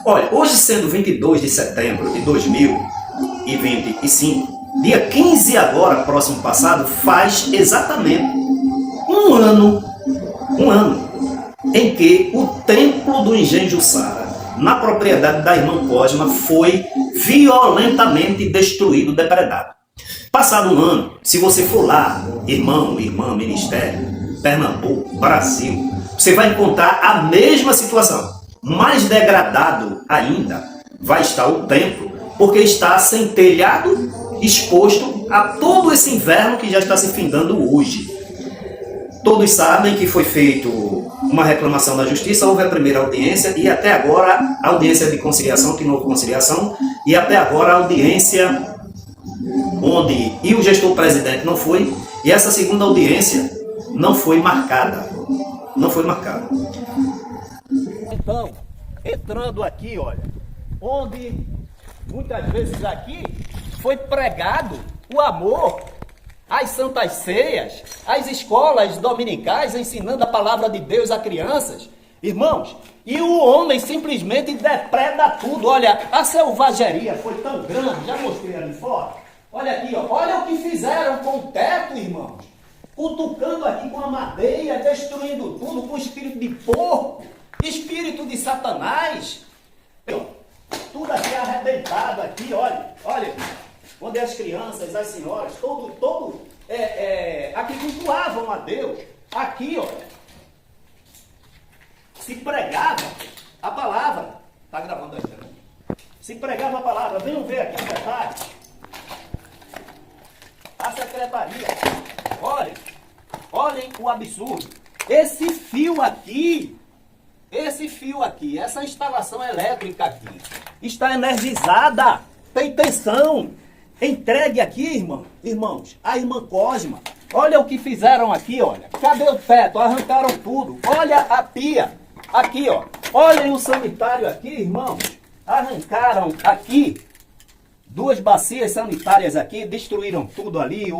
Olha, hoje sendo 22 de setembro de 2025, dia 15 agora, próximo passado, faz exatamente um ano em que o templo do Engenho Jussara, na propriedade da irmã Cosma, foi violentamente destruído, depredado. Passado um ano, se você for lá, irmão, irmã, ministério, Pernambuco, Brasil, você vai encontrar a mesma situação. Mais degradado ainda vai estar o templo, porque está sem telhado, exposto a todo esse inverno que já está se findando hoje. Todos sabem que foi feito uma reclamação da justiça, houve a primeira audiência e até agora a audiência de conciliação, que não houve conciliação, e até agora a audiência onde o gestor presidente não foi, e essa segunda audiência não foi marcada. Não foi marcada. Então, entrando aqui, olha, onde muitas vezes aqui foi pregado o amor, as santas ceias, as escolas dominicais ensinando a palavra de Deus a crianças, irmãos, e o homem simplesmente depreda tudo. Olha, a selvageria foi tão grande, já mostrei ali fora. Olha aqui, ó, olha o que fizeram com o teto, irmãos, cutucando aqui com a madeira, destruindo tudo com espírito de porco, espírito de Satanás, tudo aqui arrebentado aqui, olha, onde as crianças, as senhoras, aqui cultuavam a Deus, aqui, olha, se pregava a palavra, tá gravando aí, né? Se pregava a palavra, venham ver aqui o detalhe, a secretaria, olhem o absurdo, esse fio aqui, essa instalação elétrica aqui, está energizada, tem tensão, entregue aqui, irmãos, a irmã Cosma, olha o que fizeram aqui, olha, cadê o teto, arrancaram tudo, olha a pia, aqui, ó, olhem o sanitário aqui, irmãos, arrancaram aqui, 2 bacias sanitárias aqui, destruíram tudo ali,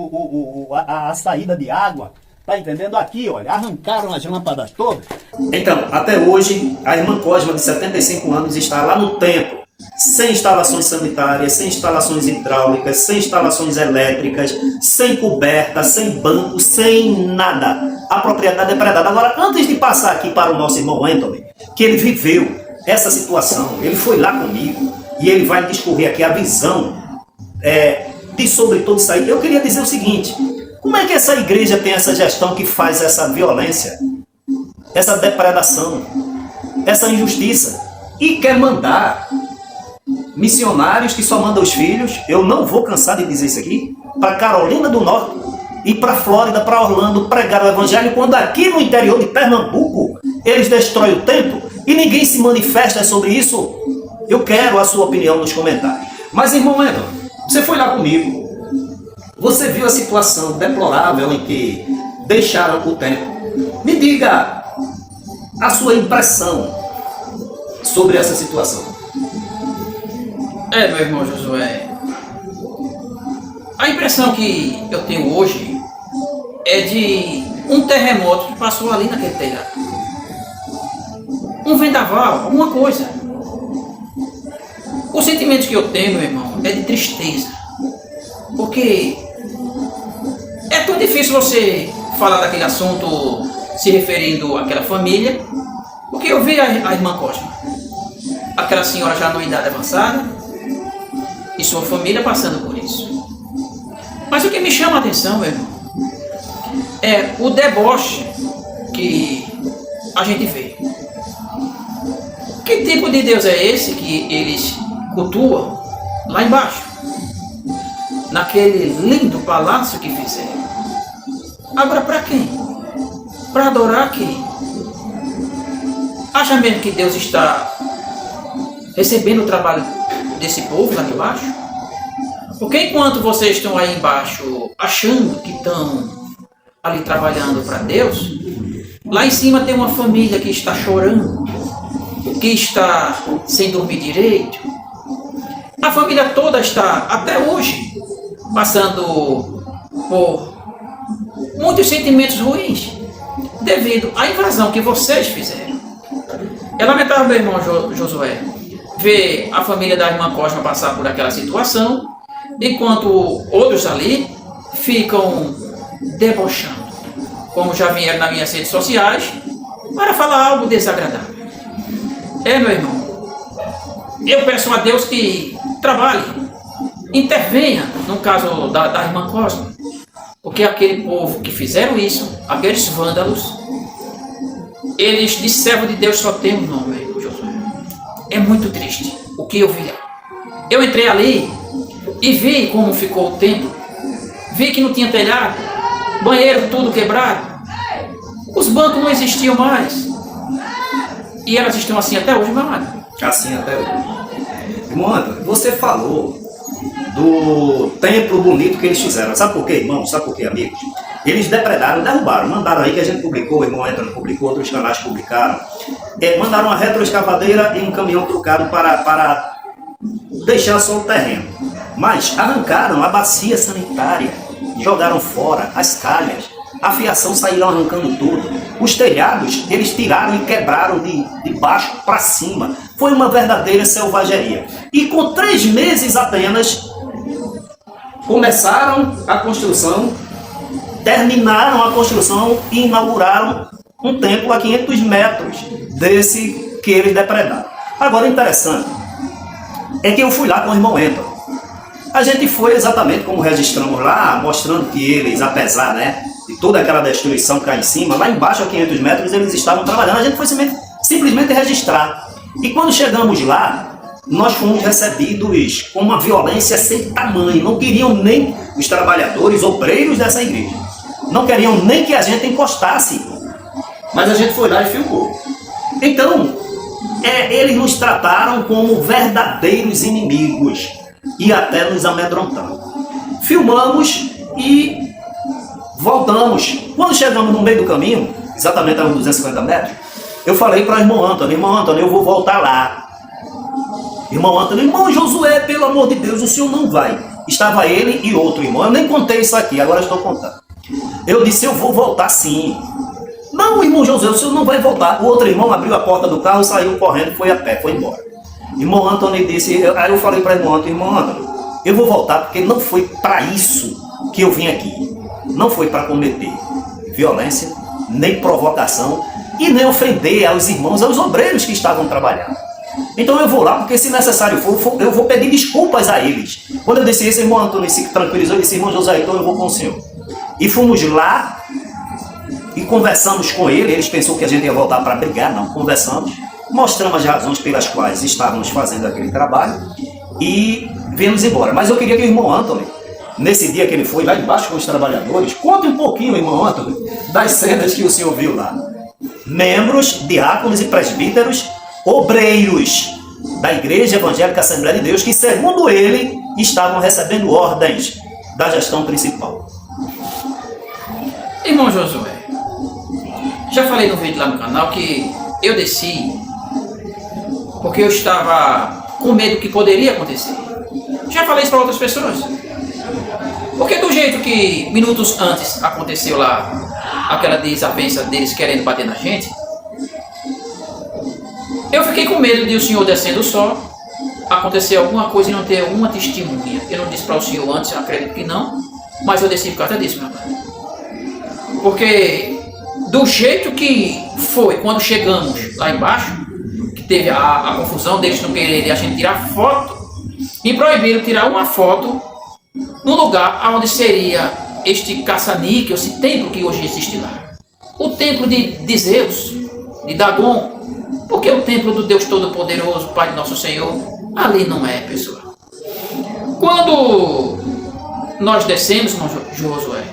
a saída de água, tá entendendo? Aqui, olha, arrancaram as lâmpadas todas. Então, até hoje, a irmã Cosma, de 75 anos, está lá no templo, sem instalações sanitárias, sem instalações hidráulicas, sem instalações elétricas, sem coberta, sem banco, sem nada. A propriedade é predada. Agora, antes de passar aqui para o nosso irmão Anthony, que ele viveu essa situação, ele foi lá comigo, e ele vai discorrer aqui a visão de sobre tudo isso aí. Eu queria dizer o seguinte, como é que essa igreja tem essa gestão que faz essa violência, essa depredação, essa injustiça, e quer mandar missionários que só mandam os filhos, eu não vou cansar de dizer isso aqui, para Carolina do Norte e para Flórida, para Orlando, pregar o evangelho, quando aqui no interior de Pernambuco eles destroem o templo e ninguém se manifesta sobre isso? Eu quero a sua opinião nos comentários. Mas, irmão Edson, você foi lá comigo. Você viu a situação deplorável em que deixaram o templo. Me diga a sua impressão sobre essa situação. Meu irmão Josué, a impressão que eu tenho hoje é de um terremoto que passou ali naquele telhado. Um vendaval, alguma coisa. O sentimento que eu tenho, meu irmão, é de tristeza. Porque é tão difícil você falar daquele assunto se referindo àquela família. Porque eu vi a irmã Cosma, aquela senhora já numa idade avançada, e sua família passando por isso. Mas o que me chama a atenção, meu irmão, é o deboche que a gente vê. Que tipo de Deus é esse que eles cultuam lá embaixo, naquele lindo palácio que fizeram? Agora, para quem? Para adorar quem? Acha mesmo que Deus está recebendo o trabalho desse povo lá embaixo? Porque enquanto vocês estão aí embaixo achando que estão ali trabalhando para Deus, lá em cima tem uma família que está chorando, que está sem dormir direito. A família toda está, até hoje, passando por muitos sentimentos ruins devido à invasão que vocês fizeram. É lamentável, meu irmão Josué, ver a família da irmã Cosma passar por aquela situação, enquanto outros ali ficam debochando, como já vieram nas minhas redes sociais, para falar algo desagradável. Meu irmão, eu peço a Deus que trabalhe, intervenha no caso da irmã Cosma, porque aquele povo que fizeram isso, aqueles vândalos, eles de servo de Deus só tem um nome, Josué. É muito triste o que eu vi. Eu entrei ali e vi como ficou o templo, vi que não tinha telhado, banheiro tudo quebrado, os bancos não existiam mais, e elas estão assim até hoje, meu amado. Assim até hoje. Irmão Antônio, você falou do templo bonito que eles fizeram. Sabe por quê, irmão? Sabe por quê, amigos? Eles depredaram, derrubaram, mandaram aí que a gente publicou, o irmão Antônio publicou, outros canais publicaram. Mandaram uma retroescavadeira e um caminhão trucado para deixar só o terreno. Mas arrancaram a bacia sanitária, jogaram fora as calhas, a fiação saíram arrancando tudo. Os telhados, eles tiraram e quebraram de baixo para cima. Foi uma verdadeira selvageria. E com 3 meses apenas, começaram a construção, terminaram a construção e inauguraram um templo a 500 metros desse que eles depredaram. Agora, interessante é que eu fui lá com o irmão Antônio. A gente foi exatamente como registramos lá, mostrando que eles, apesar, né, de toda aquela destruição cá em cima, lá embaixo a 500 metros eles estavam trabalhando. A gente foi simplesmente registrar. E quando chegamos lá, nós fomos recebidos com uma violência sem tamanho. Não queriam nem os trabalhadores, obreiros dessa igreja, não queriam nem que a gente encostasse. Mas a gente foi lá e filmou. Então, eles nos trataram como verdadeiros inimigos e até nos amedrontaram. Filmamos e voltamos. Quando chegamos no meio do caminho, exatamente aos 250 metros, eu falei para o irmão Antônio, eu vou voltar lá. Irmão Antônio, irmão Josué, pelo amor de Deus, o senhor não vai. Estava ele e outro irmão. Eu nem contei isso aqui, agora estou contando. Eu disse, eu vou voltar sim. Não, irmão Josué, o senhor não vai voltar. O outro irmão abriu a porta do carro, saiu correndo, foi a pé, foi embora. Irmão Antônio disse, aí eu falei para irmão Antônio, eu vou voltar porque não foi para isso que eu vim aqui. Não foi para cometer violência, nem provocação e nem ofender aos irmãos, aos obreiros que estavam trabalhando. Então eu vou lá porque, se necessário for, eu vou pedir desculpas a eles. Quando eu disse isso, irmão Antônio se tranquilizou e disse, irmão José, então eu vou com o senhor. E fomos lá e conversamos com ele. Eles pensou que a gente ia voltar para brigar, não, conversamos, mostramos as razões pelas quais estávamos fazendo aquele trabalho e viemos embora. Mas eu queria que o irmão Antônio, nesse dia que ele foi lá embaixo com os trabalhadores, conte um pouquinho, irmão Antônio, das cenas que o senhor viu lá. Membros, diáconos e presbíteros, obreiros da Igreja Evangélica Assembleia de Deus, que, segundo ele, estavam recebendo ordens da gestão principal. Irmão Josué, já falei no vídeo lá no canal que eu desci porque eu estava com medo que poderia acontecer. Já falei isso para outras pessoas. Porque do jeito que minutos antes aconteceu lá aquela desavença deles querendo bater na gente, eu fiquei com medo de o senhor descendo só, acontecer alguma coisa e não ter uma testemunha. Eu não disse para o senhor antes, eu acredito que não, mas eu desci por causa disso, meu amado. Porque do jeito que foi quando chegamos lá embaixo, que teve a confusão deles não quererem a gente tirar foto, e proibiram tirar uma foto no lugar onde seria este caça-níquel, esse templo que hoje existe lá. O templo de Zeus, de Dagon, porque o templo do Deus Todo-Poderoso, Pai de Nosso Senhor, ali não é, pessoal. Quando nós descemos, irmão Josué,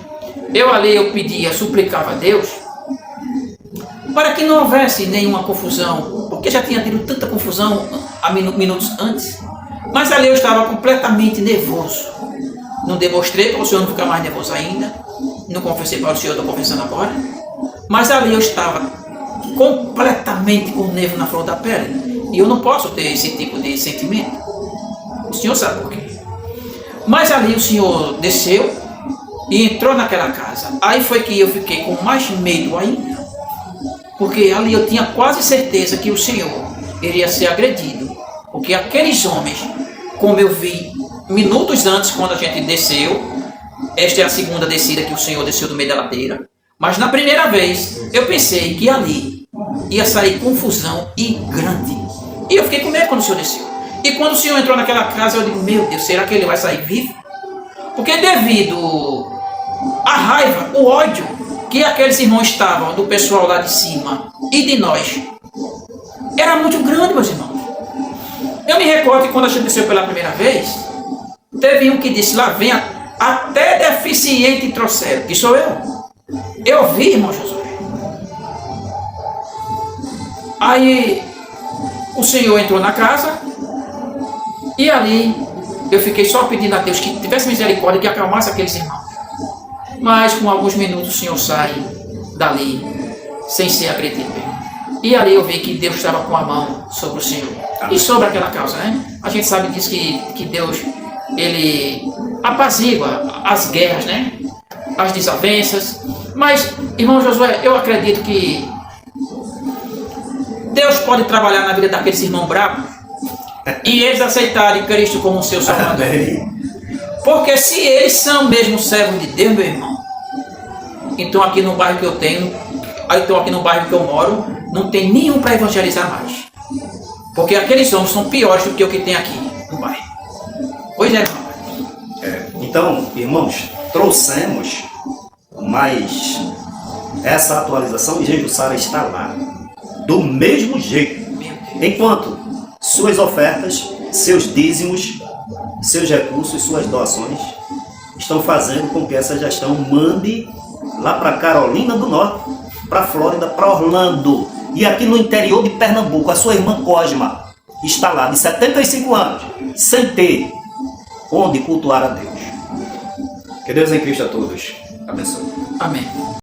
eu pedia, suplicava a Deus para que não houvesse nenhuma confusão, porque já tinha tido tanta confusão há minutos antes. Mas ali eu estava completamente nervoso. Não demonstrei para o senhor não ficar mais nervoso ainda. Não confessei para o senhor, estou confessando agora. Mas ali eu estava completamente com o nervo na flor da pele. E eu não posso ter esse tipo de sentimento. O senhor sabe por quê. Mas ali o senhor desceu e entrou naquela casa. Aí foi que eu fiquei com mais medo ainda. Porque ali eu tinha quase certeza que o senhor iria ser agredido. Porque Porque aqueles homens, como eu vi minutos antes, quando a gente desceu, esta é a segunda descida que o Senhor desceu do meio da ladeira, mas na primeira vez eu pensei que ali ia sair confusão e grande. E eu fiquei com medo quando o Senhor desceu. E quando o Senhor entrou naquela casa, eu digo, meu Deus, será que ele vai sair vivo? Porque devido à raiva, o ódio que aqueles irmãos estavam, do pessoal lá de cima e de nós, era muito grande, meus irmãos. Eu me recordo que quando a gente desceu pela primeira vez, teve um que disse, lá vem até deficiente trouxeram, que sou eu. Eu vi, irmão Jesus. Aí o Senhor entrou na casa e ali eu fiquei só pedindo a Deus que tivesse misericórdia, que acalmasse aqueles irmãos. Mas com alguns minutos o Senhor sai dali sem ser agredido. E ali eu vi que Deus estava com a mão sobre o Senhor. E sobre aquela causa, né? A gente sabe disso que Deus, ele apazigua as guerras, né? As desavenças. Mas, irmão Josué, eu acredito que Deus pode trabalhar na vida daqueles irmãos bravos e eles aceitarem Cristo como seu Salvador. Porque se eles são mesmo servos de Deus, meu irmão, então aqui no bairro que eu tenho, então aqui no bairro que eu moro, não tem nenhum para evangelizar mais. Porque aqueles homens são piores do que o que tem aqui no bairro. Pois é, irmão. Então, irmãos, trouxemos, mas essa atualização de Jejussara está lá, do mesmo jeito. Enquanto suas ofertas, seus dízimos, seus recursos, suas doações estão fazendo com que essa gestão mande lá para Carolina do Norte, para Flórida, para Orlando. E aqui no interior de Pernambuco, a sua irmã Cosma está lá, de 75 anos, sem ter onde cultuar a Deus. Que Deus em Cristo a todos abençoe. Amém.